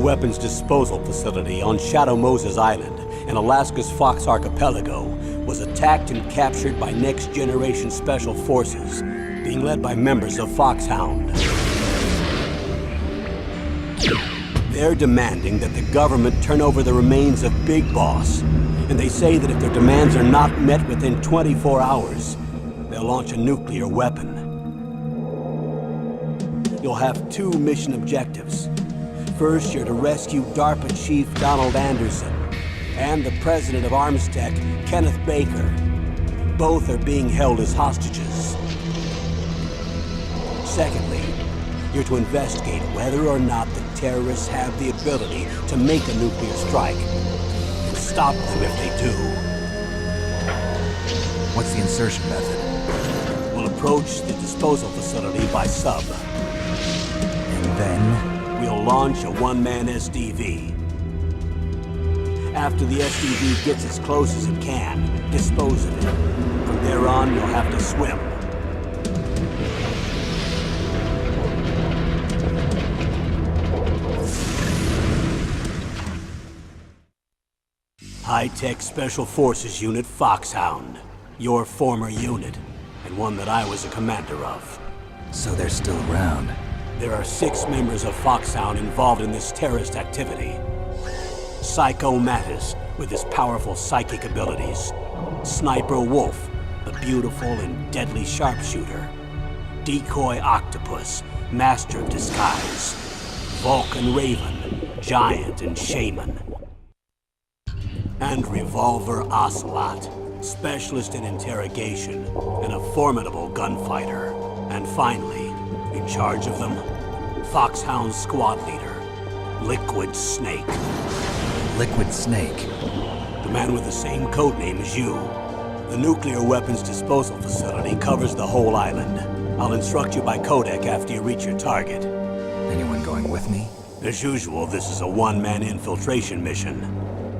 weapons disposal facility on Shadow Moses Island in Alaska's Fox Archipelago was attacked and captured by Next Generation Special Forces, being led by members of Foxhound. They're demanding that the government turn over the remains of Big Boss, and they say that if their demands are not met within 24 hours, they'll launch a nuclear weapon. You'll have two mission objectives. First, you're to rescue DARPA Chief Donald Anderson and the president of Armstech, Kenneth Baker. Both are being held as hostages. Secondly, you're to investigate whether or not the terrorists have the ability to make a nuclear strike and stop them if they do. What's the insertion method? We'll approach the disposal facility by sub. And then? We'll launch a one-man SDV. After the SDV gets as close as it can, dispose of it. From there on, you'll have to swim. High-Tech Special Forces Unit Foxhound. Your former unit, and one that I was a commander of. So they're still around. There are 6 members of Foxhound involved in this terrorist activity. Psycho Mattis, with his powerful psychic abilities. Sniper Wolf, the beautiful and deadly sharpshooter. Decoy Octopus, master of disguise. Vulcan Raven, giant and shaman. And Revolver Ocelot, specialist in interrogation and a formidable gunfighter. And finally, in charge of them, Foxhound squad leader, Liquid Snake. Liquid Snake? The man with the same codename as you. The nuclear weapons disposal facility covers the whole island. I'll instruct you by codec after you reach your target. Anyone going with me? As usual, this is a one-man infiltration mission.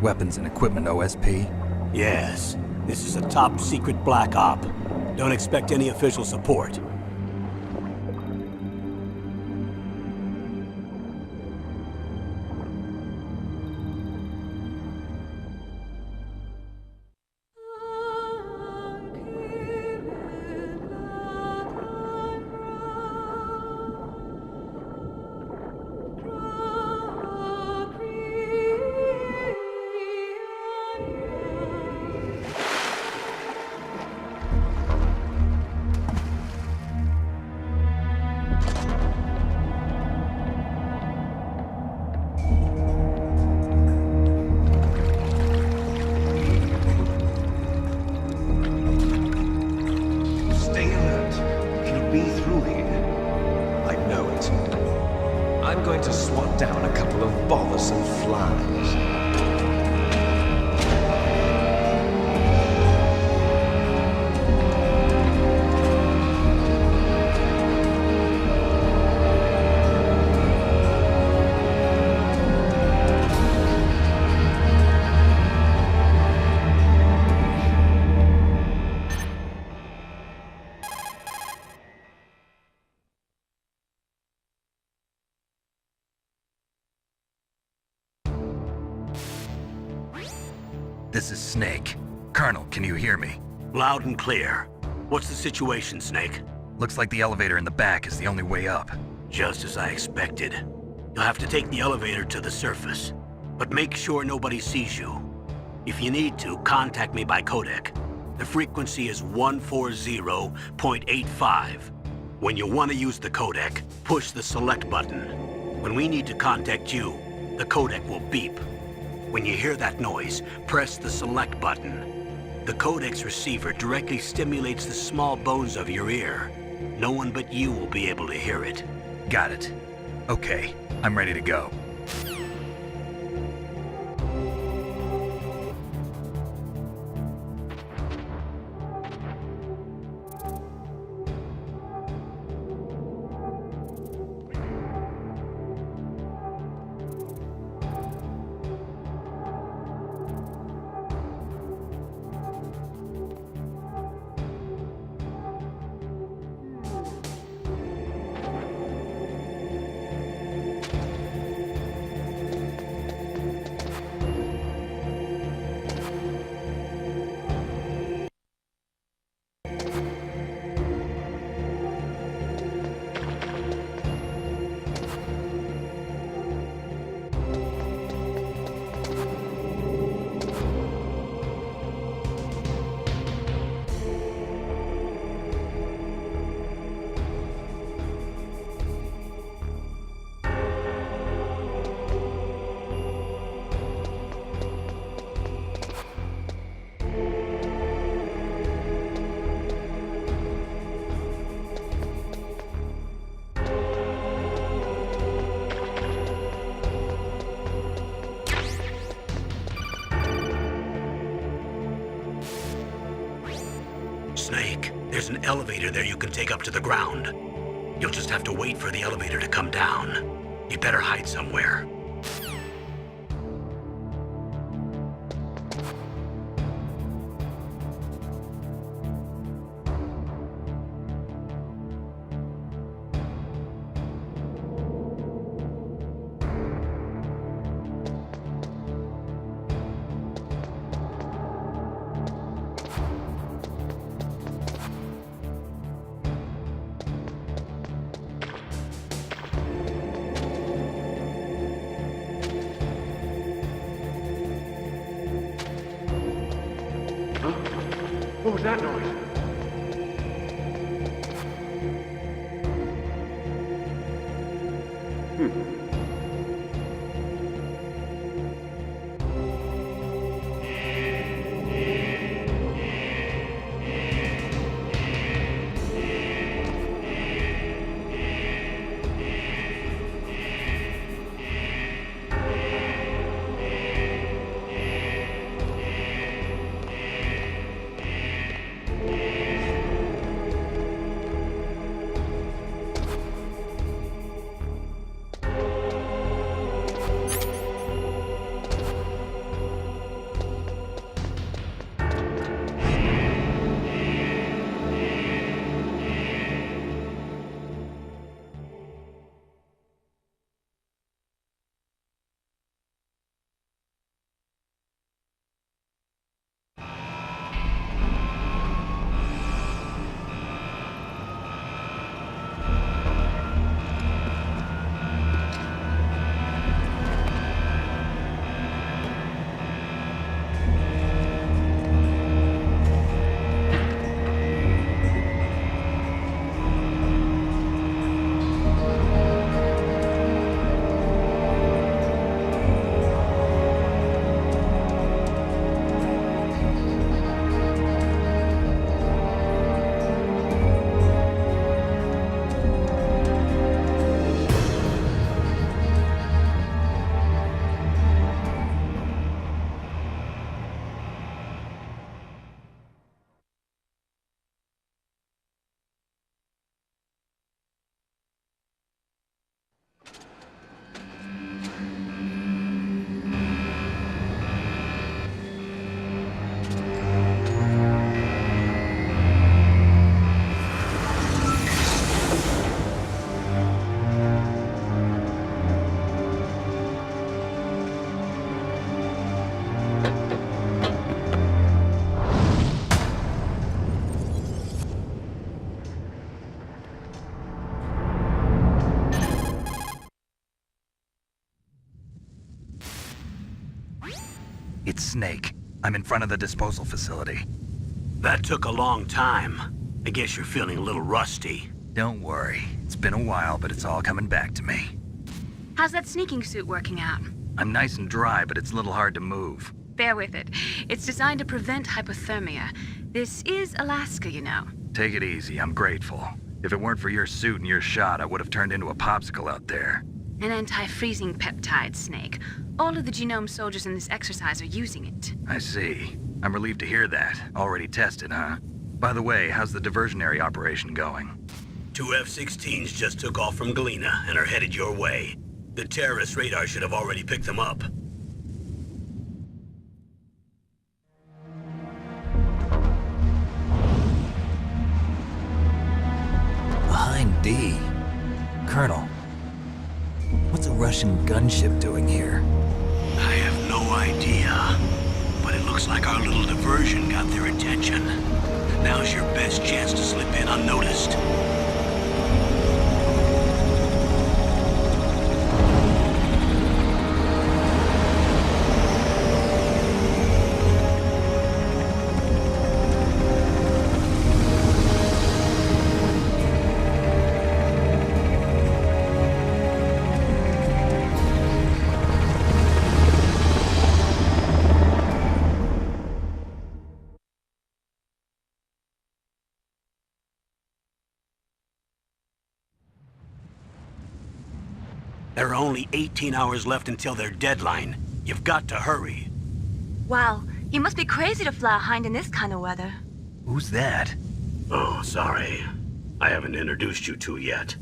Weapons and equipment OSP? Yes. This is a top-secret black op. Don't expect any official support. I'm going to swat down a couple of bothersome flies. This is Snake. Colonel, can you hear me? Loud and clear. What's the situation, Snake? Looks like the elevator in the back is the only way up. Just as I expected. You'll have to take the elevator to the surface. But make sure nobody sees you. If you need to, contact me by codec. The frequency is 140.85. When you want to use the codec, push the select button. When we need to contact you, the codec will beep. When you hear that noise, press the select button. The codec's receiver directly stimulates the small bones of your ear. No one but you will be able to hear it. Got it. Okay, I'm ready to go. Snake, there's an elevator there you can take up to the ground. You'll just have to wait for the elevator to come down. You better hide somewhere. What was that noise? It's Snake. I'm in front of the disposal facility. That took a long time. I guess you're feeling a little rusty. Don't worry. It's been a while, but it's all coming back to me. How's that sneaking suit working out? I'm nice and dry, but it's a little hard to move. Bear with it. It's designed to prevent hypothermia. This is Alaska, you know. Take it easy. I'm grateful. If it weren't for your suit and your shot, I would have turned into a popsicle out there. An anti-freezing peptide, Snake. All of the genome soldiers in this exercise are using it. I see. I'm relieved to hear that. Already tested, huh? By the way, how's the diversionary operation going? 2 F-16s just took off from Galena and are headed your way. The terrorist radar should have already picked them up. Behind D. Colonel, what's a Russian gunship doing here? I have no idea, but it looks like our little diversion got their attention. Now's your best chance to slip in unnoticed. There are only 18 hours left until their deadline. You've got to hurry. Wow, you must be crazy to fly a hind in this kind of weather. Who's that? Oh, sorry. I haven't introduced you two yet.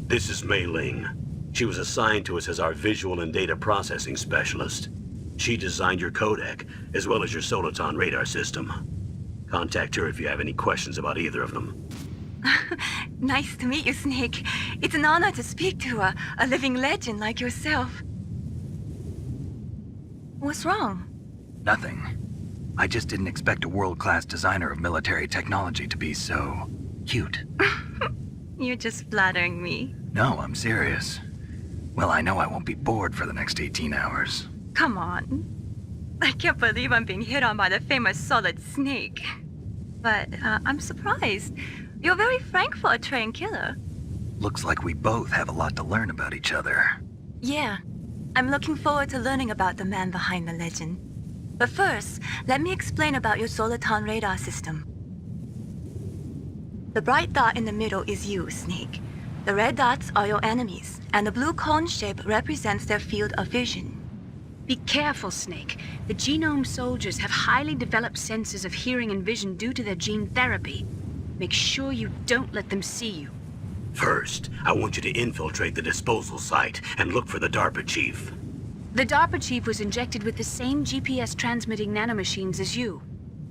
This is Mei Ling. She was assigned to us as our visual and data processing specialist. She designed your codec, as well as your Soliton radar system. Contact her if you have any questions about either of them. Nice to meet you, Snake. It's an honor to speak to a living legend like yourself. What's wrong? Nothing. I just didn't expect a world-class designer of military technology to be so cute. You're just flattering me. No, I'm serious. Well, I know I won't be bored for the next 18 hours. Come on. I can't believe I'm being hit on by the famous Solid Snake. But I'm surprised. You're very frank for a trained killer. Looks like we both have a lot to learn about each other. Yeah. I'm looking forward to learning about the man behind the legend. But first, let me explain about your Soliton radar system. The bright dot in the middle is you, Snake. The red dots are your enemies, and the blue cone shape represents their field of vision. Be careful, Snake. The genome soldiers have highly developed senses of hearing and vision due to their gene therapy. Make sure you don't let them see you. First, I want you to infiltrate the disposal site and look for the DARPA chief. The DARPA chief was injected with the same GPS transmitting nanomachines as you.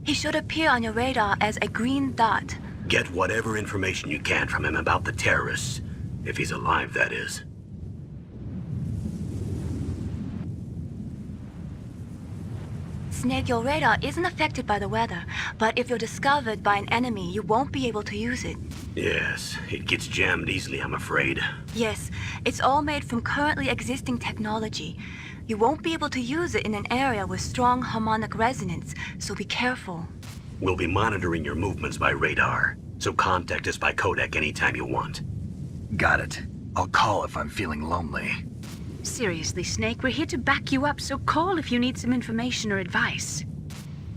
He should appear on your radar as a green dot. Get whatever information you can from him about the terrorists. If he's alive, that is. Snake, your radar isn't affected by the weather, but if you're discovered by an enemy, you won't be able to use it. Yes, it gets jammed easily, I'm afraid. Yes, it's all made from currently existing technology. You won't be able to use it in an area with strong harmonic resonance, so be careful. We'll be monitoring your movements by radar, so contact us by codec anytime you want. Got it. I'll call if I'm feeling lonely. Seriously, Snake, we're here to back you up, so call if you need some information or advice.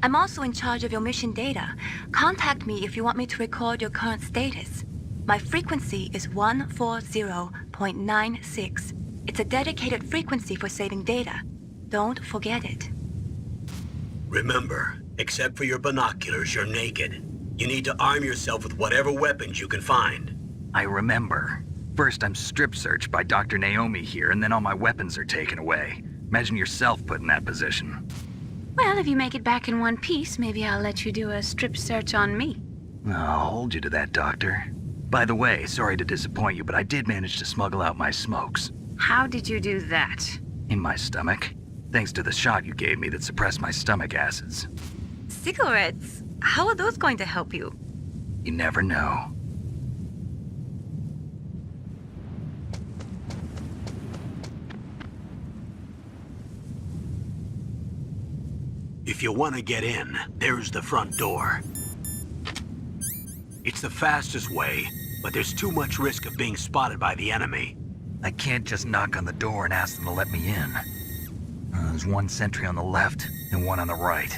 I'm also in charge of your mission data. Contact me if you want me to record your current status. My frequency is 140.96. It's a dedicated frequency for saving data. Don't forget it. Remember, except for your binoculars, you're naked. You need to arm yourself with whatever weapons you can find. I remember. First, I'm strip-searched by Dr. Naomi here, and then all my weapons are taken away. Imagine yourself put in that position. Well, if you make it back in one piece, maybe I'll let you do a strip search on me. I'll hold you to that, Doctor. By the way, sorry to disappoint you, but I did manage to smuggle out my smokes. How did you do that? In my stomach. Thanks to the shot you gave me that suppressed my stomach acids. Cigarettes? How are those going to help you? You never know. If you want to get in, there's the front door. It's the fastest way, but there's too much risk of being spotted by the enemy. I can't just knock on the door and ask them to let me in. There's one sentry on the left and one on the right.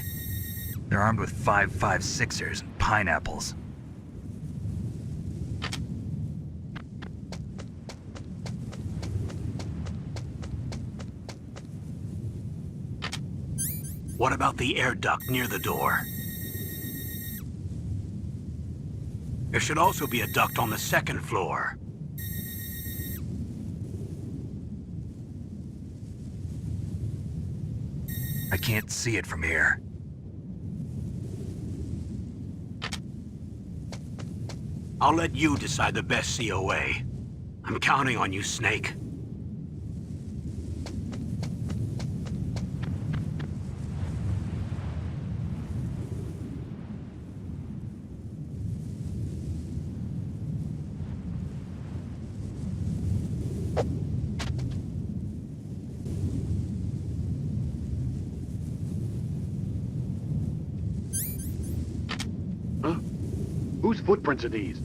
They're armed with 5.56ers and pineapples. What about the air duct near the door? There should also be a duct on the second floor. I can't see it from here. I'll let you decide the best COA. I'm counting on you, Snake. Whose footprints are these?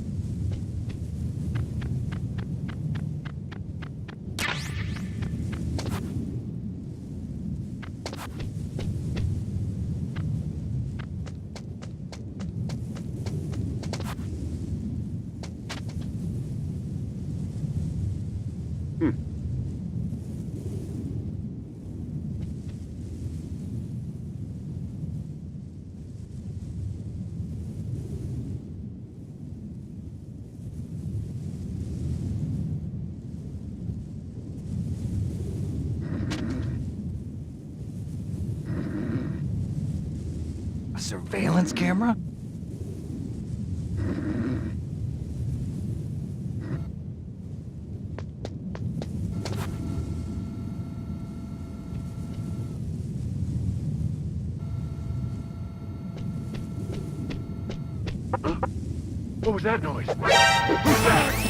surveillance camera? What was that noise? Who's that?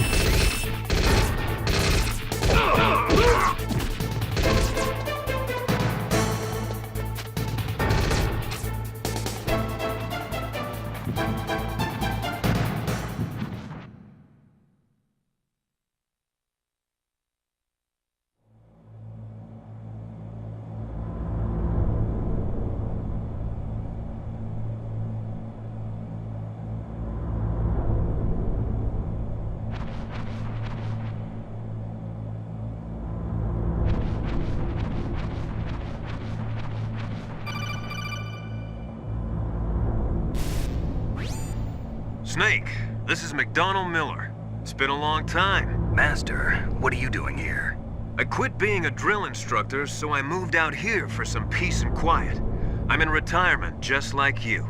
Snake, this is McDonald Miller. It's been a long time. Master, what are you doing here? I quit being a drill instructor, so I moved out here for some peace and quiet. I'm in retirement, just like you.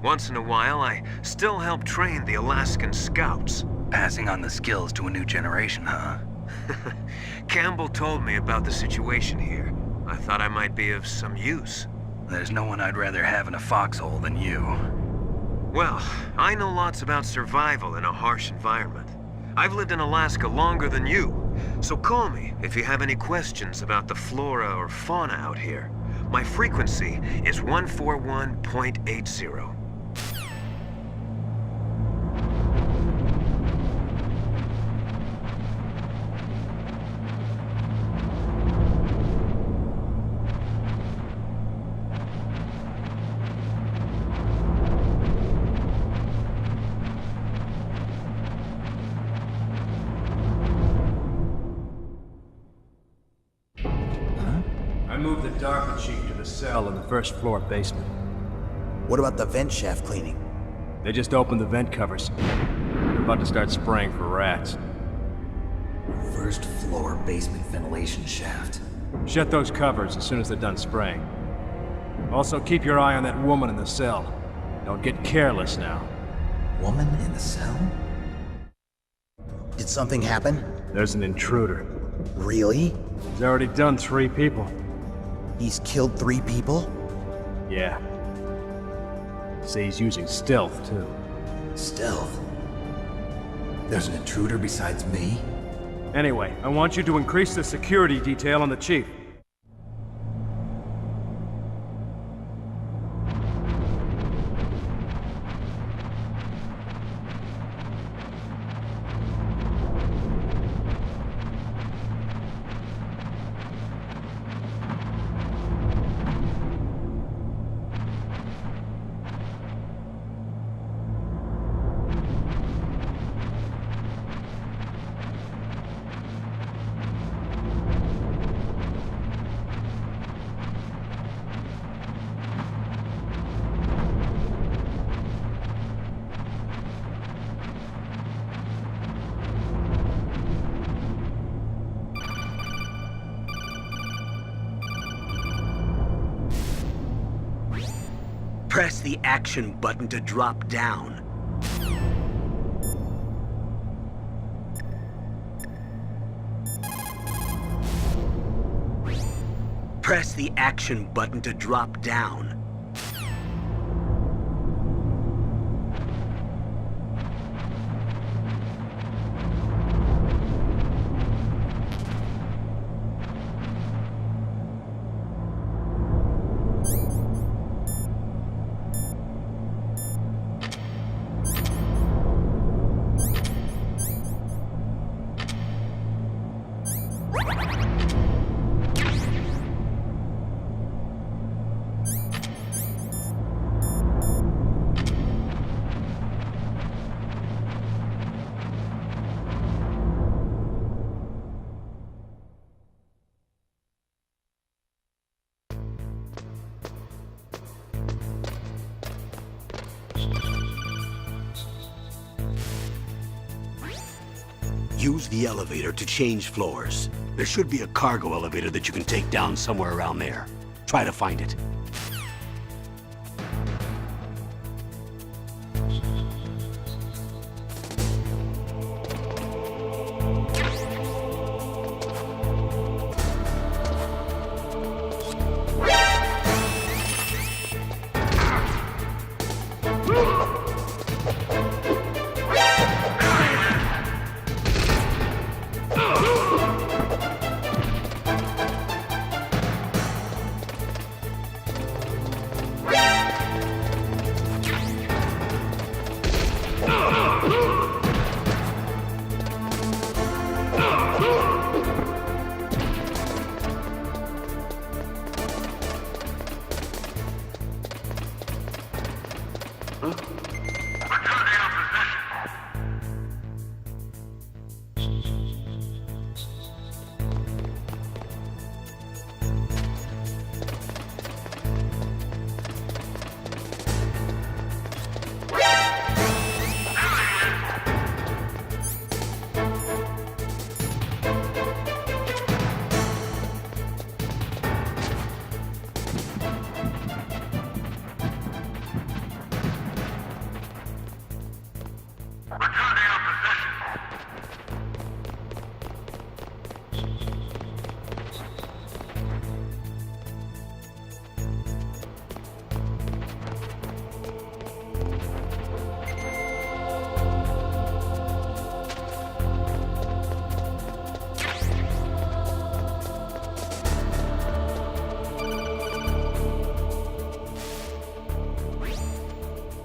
Once in a while, I still help train the Alaskan Scouts. Passing on the skills to a new generation, huh? Campbell told me about the situation here. I thought I might be of some use. There's no one I'd rather have in a foxhole than you. Well, I know lots about survival in a harsh environment. I've lived in Alaska longer than you, so call me if you have any questions about the flora or fauna out here. My frequency is 141.80. I moved the DARPA chief to the cell in the first floor basement. What about the vent shaft cleaning? They just opened the vent covers. They're about to start spraying for rats. First floor basement ventilation shaft. Shut those covers as soon as they're done spraying. Also, keep your eye on that woman in the cell. Don't get careless now. Woman in the cell? Did something happen? There's an intruder. Really? He's already done 3 people. He's killed 3 people? Yeah. See, he's using stealth, too. Stealth? There's an intruder besides me? Anyway, I want you to increase the security detail on the chief. Press the action button to drop down. Press the action button to drop down. Use the elevator to change floors. There should be a cargo elevator that you can take down somewhere around there. Try to find it.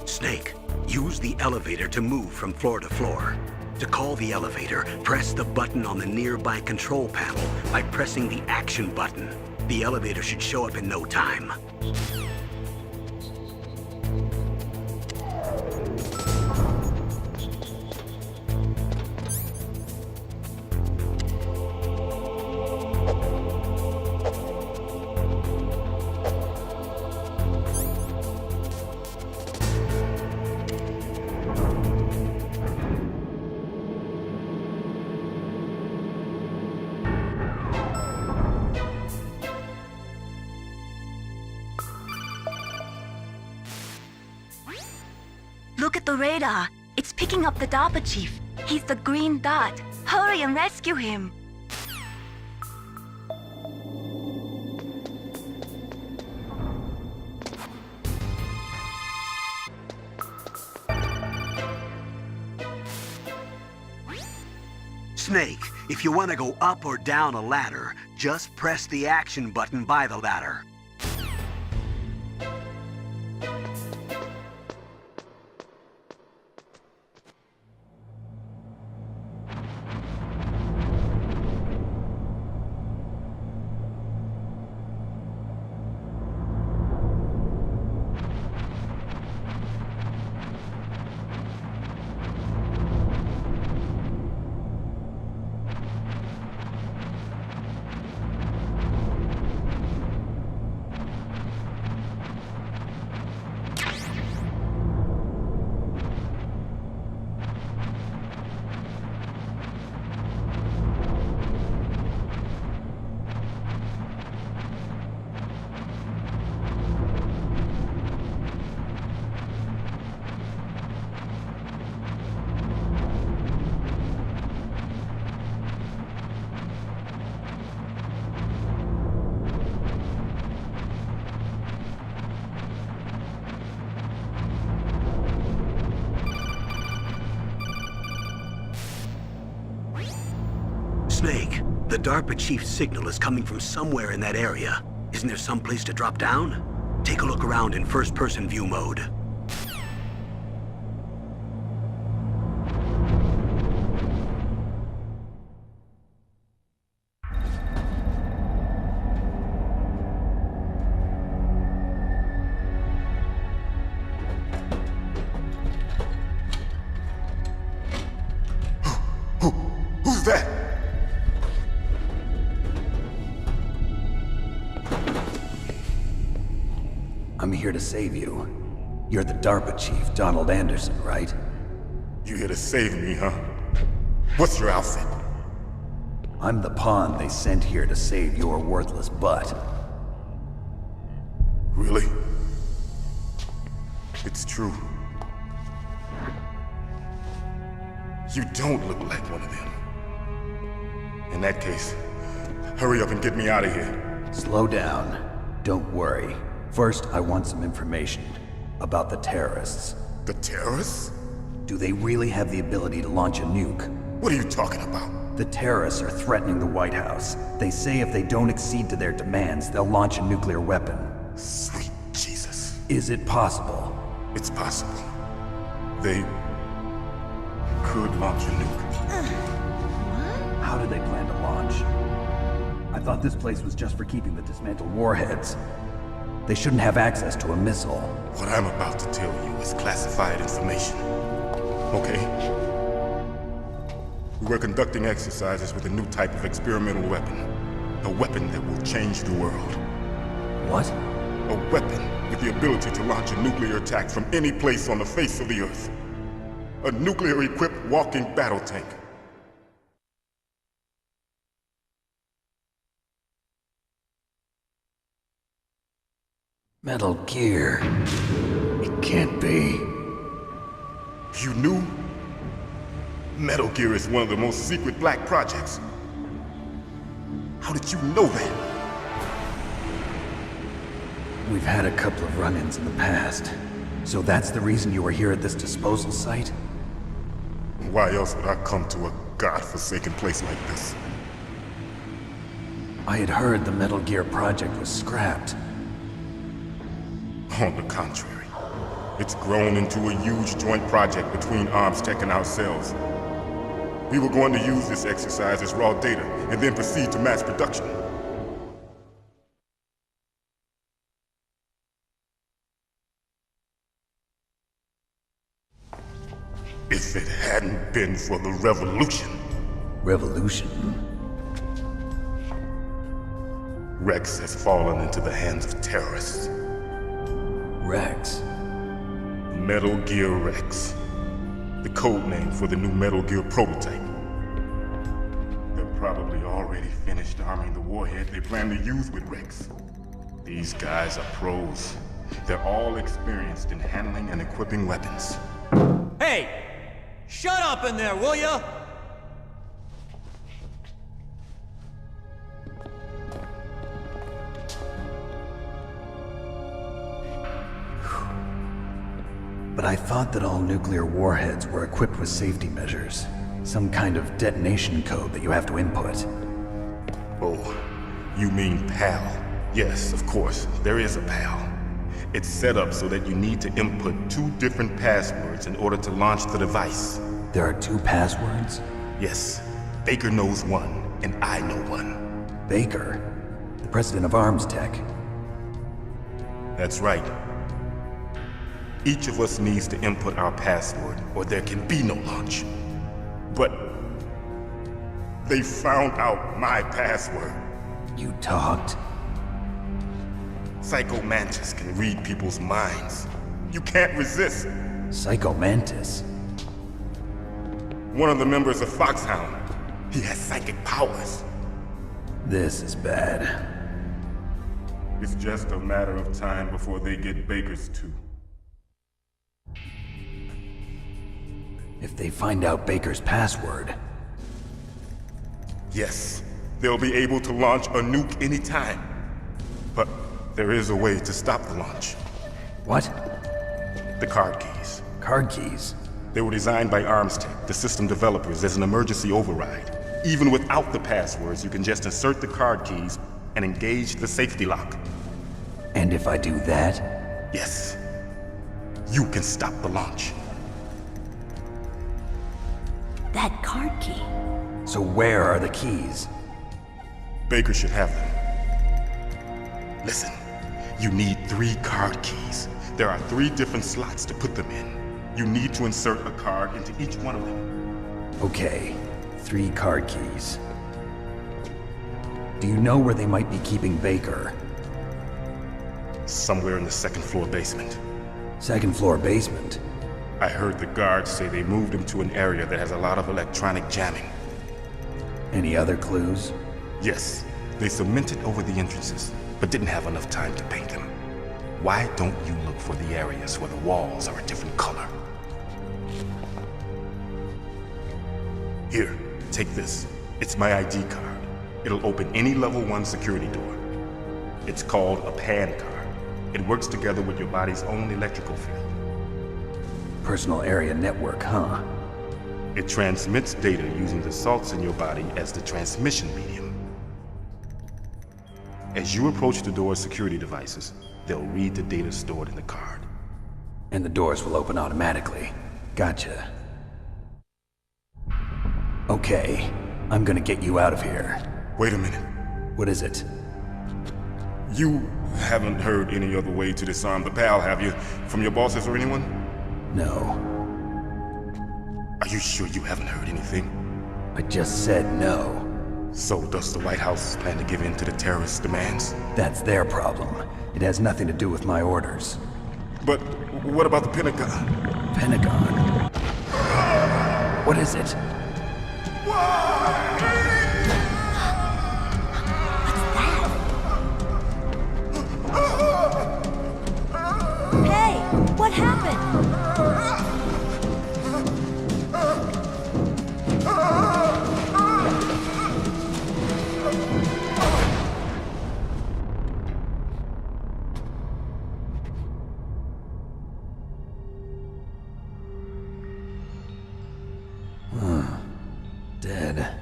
Snake, use the elevator to move from floor to floor. To call the elevator, press the button on the nearby control panel by pressing the action button. The elevator should show up in no time. Look at the radar. It's picking up the DARPA chief. He's the green dot. Hurry and rescue him. Snake, if you want to go up or down a ladder, just press the action button by the ladder. Snake, the DARPA chief's signal is coming from somewhere in that area. Isn't there some place to drop down? Take a look around in first-person view mode. Who's that? I'm here to save you. You're the DARPA chief, Donald Anderson, right? You here to save me, huh? What's your outfit? I'm the pawn they sent here to save your worthless butt. Really? It's true. You don't look like one of them. In that case, hurry up and get me out of here. Slow down. Don't worry. First, I want some information about the terrorists. The terrorists? Do they really have the ability to launch a nuke? What are you talking about? The terrorists are threatening the White House. They say if they don't accede to their demands, they'll launch a nuclear weapon. Sweet Jesus. Is it possible? It's possible. They could launch a nuke. How do they plan to launch? I thought this place was just for keeping the dismantled warheads. They shouldn't have access to a missile. What I'm about to tell you is classified information. Okay? We're conducting exercises with a new type of experimental weapon. A weapon that will change the world. What? A weapon with the ability to launch a nuclear attack from any place on the face of the Earth. A nuclear-equipped walking battle tank. Metal Gear. It can't be. You knew? Metal Gear is one of the most secret black projects. How did you know that? We've had a couple of run-ins in the past. So that's the reason you were here at this disposal site? Why else would I come to a godforsaken place like this? I had heard the Metal Gear project was scrapped. On the contrary, it's grown into a huge joint project between ArmsTech and ourselves. We were going to use this exercise as raw data and then proceed to mass production. If it hadn't been for the revolution. Revolution? Rex has fallen into the hands of terrorists. Rex? Metal Gear Rex. The code name for the new Metal Gear prototype. They're probably already finished arming the warhead they plan to use with Rex. These guys are pros. They're all experienced in handling and equipping weapons. Hey! Shut up in there, will ya? But I thought that all nuclear warheads were equipped with safety measures. Some kind of detonation code that you have to input. Oh, you mean PAL? Yes, of course, there is a PAL. It's set up so that you need to input 2 different passwords in order to launch the device. There are 2 passwords? Yes. Baker knows one, and I know one. Baker? The president of ArmsTech? That's right. Each of us needs to input our password, or there can be no launch. But they found out my password. You talked? Psycho Mantis can read people's minds. You can't resist. Psycho Mantis? One of the members of Foxhound. He has psychic powers. This is bad. It's just a matter of time before they get Baker's too. If they find out Baker's password... Yes, they'll be able to launch a nuke anytime. But there is a way to stop the launch. What? The card keys. Card keys? They were designed by ArmsTech, the system developers, as an emergency override. Even without the passwords, you can just insert the card keys and engage the safety lock. And if I do that? Yes. You can stop the launch. That card key. So where are the keys? Baker should have them. Listen, you need 3 card keys. There are 3 different slots to put them in. You need to insert a card into each one of them. Okay, 3 card keys. Do you know where they might be keeping Baker? Somewhere in the 2nd floor basement. 2nd floor basement? I heard the guards say they moved him to an area that has a lot of electronic jamming. Any other clues? Yes, they cemented over the entrances, but didn't have enough time to paint them. Why don't you look for the areas where the walls are a different color? Here, take this. It's my ID card. It'll open any level 1 security door. It's called a PAN card. It works together with your body's own electrical field. personal area network, huh? It transmits data using the salts in your body as the transmission medium. As you approach the door's security devices, they'll read the data stored in the card. And the doors will open automatically. Gotcha. Okay, I'm gonna get you out of here. Wait a minute. What is it? You haven't heard any other way to disarm the PAL, have you? From your bosses or anyone? No. Are you sure you haven't heard anything? I just said no. So does the White House plan to give in to the terrorists' demands? That's their problem. It has nothing to do with my orders. But what about the Pentagon? Pentagon? What is it? Hey, what happened? Dead.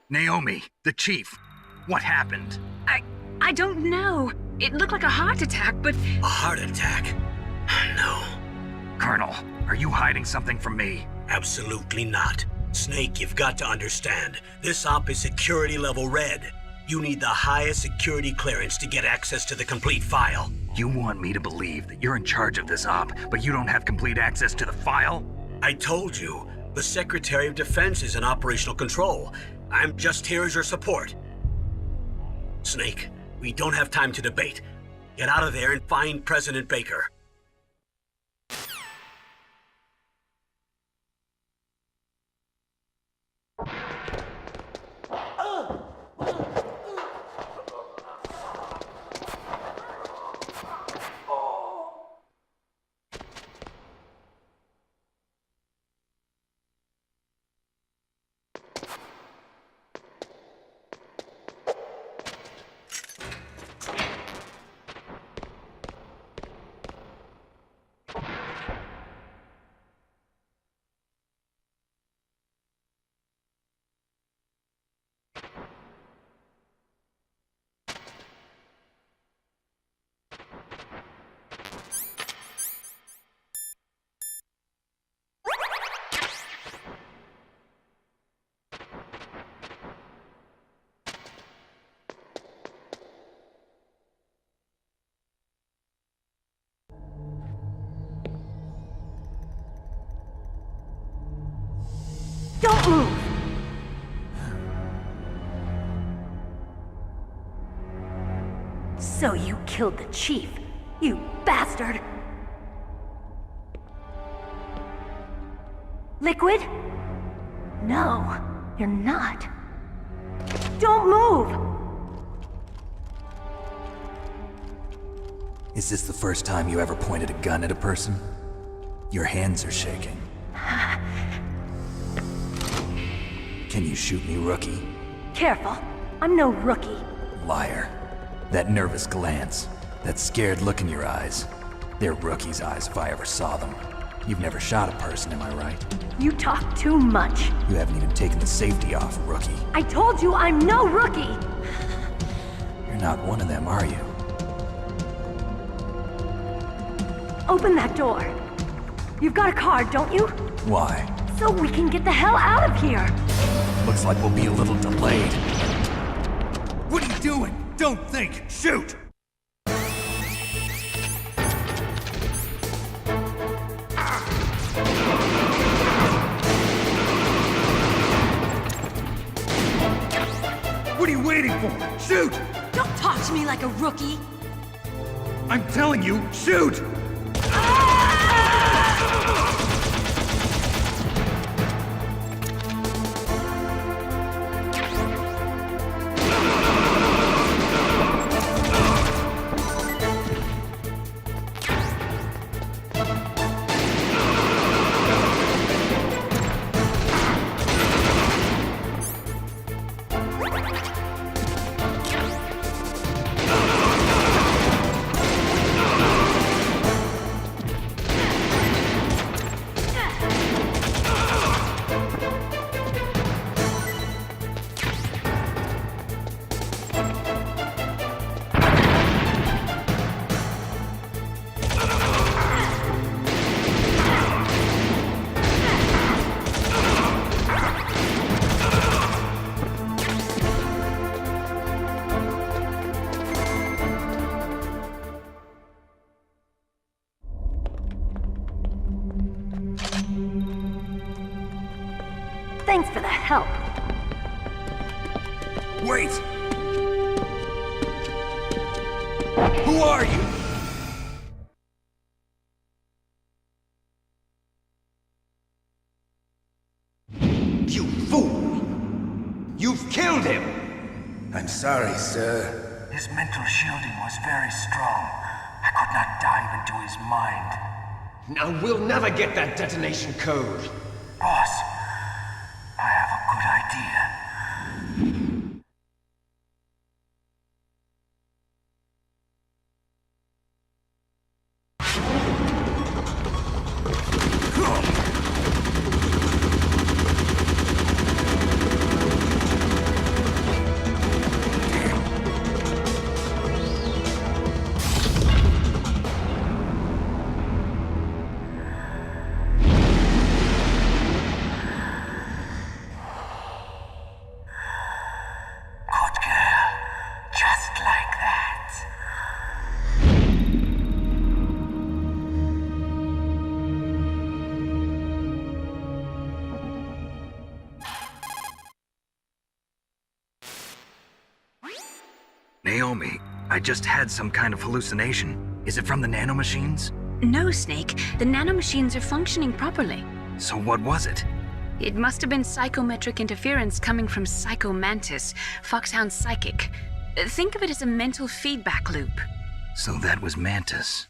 Naomi, the chief. What happened? I don't know. It looked like a heart attack, but... A heart attack? No. Colonel, are you hiding something from me? Absolutely not. Snake, you've got to understand. This op is security level red. You need the highest security clearance to get access to the complete file. You want me to believe that you're in charge of this op, but you don't have complete access to the file? I told you, the Secretary of Defense is in operational control. I'm just here as your support. Snake, we don't have time to debate. Get out of there and find President Baker. Don't move! So you killed the chief, you bastard! Liquid? No, you're not. Don't move! Is this the first time you ever pointed a gun at a person? Your hands are shaking. Can you shoot me, rookie? Careful, I'm no rookie. Liar. That nervous glance, that scared look in your eyes. They're rookie's eyes if I ever saw them. You've never shot a person, am I right? You talk too much. You haven't even taken the safety off, rookie. I told you I'm no rookie! You're not one of them, are you? Open that door. You've got a card, don't you? Why? So we can get the hell out of here! Looks like we'll be a little delayed. What are you doing? Don't think! Shoot! What are you waiting for? Shoot! Don't talk to me like a rookie! I'm telling you, shoot! help. Wait! Who are you? You fool! You've killed him! I'm sorry, sir. His mental shielding was very strong. I could not dive into his mind. Now we'll never get that detonation code. Boss, I have a good idea. Naomi, I just had some kind of hallucination. Is it from the nanomachines? No, Snake. The nanomachines are functioning properly. So what was it? It must have been psychometric interference coming from Psycho Mantis, Foxhound's psychic. Think of it as a mental feedback loop. So that was Mantis.